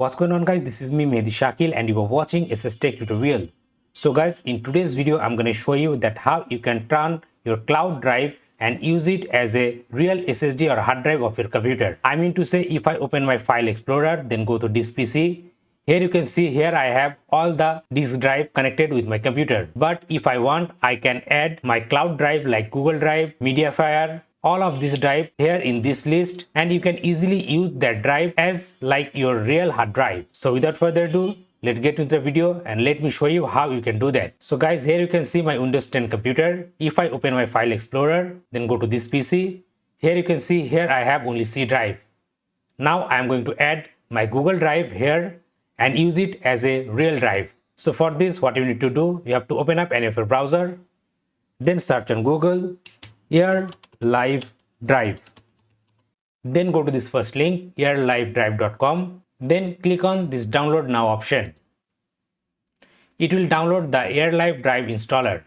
What's going on, guys? This is me, Mehdi Shakil, and you are watching SS Tech Tutorial. So guys, in today's video I'm going to show you that how you can turn your cloud drive and use it as a real SSD or hard drive of your computer. I mean to say, if I open my file explorer, then go to this PC. Here you can see here I have all the disk drive connected with my computer. But if I want, I can add my cloud drive like Google Drive, Mediafire, all of this drive here in this list, and you can easily use that drive as like your real hard drive. So without further ado, let's get into the video and let me show you how you can do that. So guys, here you can see my Windows 10 computer. If I open my file explorer, then go to this PC. Here you can see here I have only C drive. Now I am going to add my Google Drive here and use it as a real drive. So for this, what you need to do, you have to open up any of your browser, then search on Google, AirLive Drive. Then go to this first link, airlivedrive.com. Then click on this download now option. It will download the AirLive Drive installer.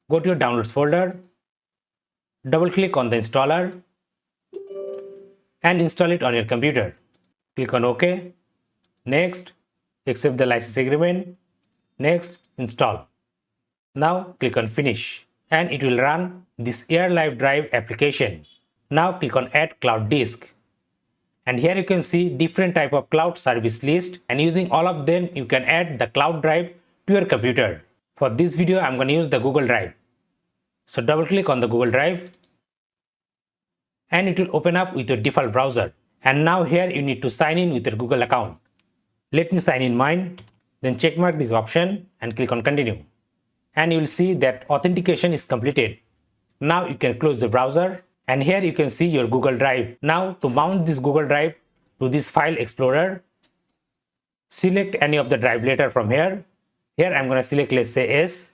Go to your downloads folder, double click on the installer and install it on your computer. Click on OK. Next, accept the license agreement. Next, install. Now click on finish and it will run this AirLive Drive application. Now click on add cloud disk. And here you can see different type of cloud service list, and using all of them you can add the cloud drive to your computer. For this video I'm going to use the Google Drive. So double click on the Google Drive and it will open up with your default browser. And now here you need to sign in with your Google account. Let me sign in mine, then check mark this option and click on continue. And you will see that authentication is completed. Now you can close the browser and here you can see your Google Drive. Now to mount this Google Drive to this file explorer, select any of the drive letter from here. Here I'm going to select, let's say, S.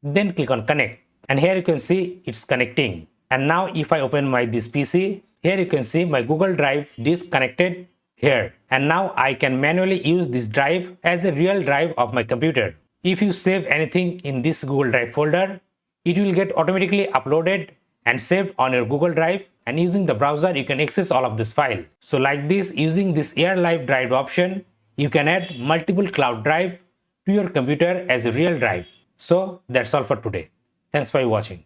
Then click on connect and here you can see it's connecting. And now if I open this PC, here you can see my Google Drive disk connected here. And now I can manually use this drive as a real drive of my computer. If you save anything in this Google Drive folder, it will get automatically uploaded and saved on your Google Drive, and using the browser you can access all of this file. So like this, using this AirLive Drive option, you can add multiple cloud drive to your computer as a real drive. So that's all for today. Thanks for watching.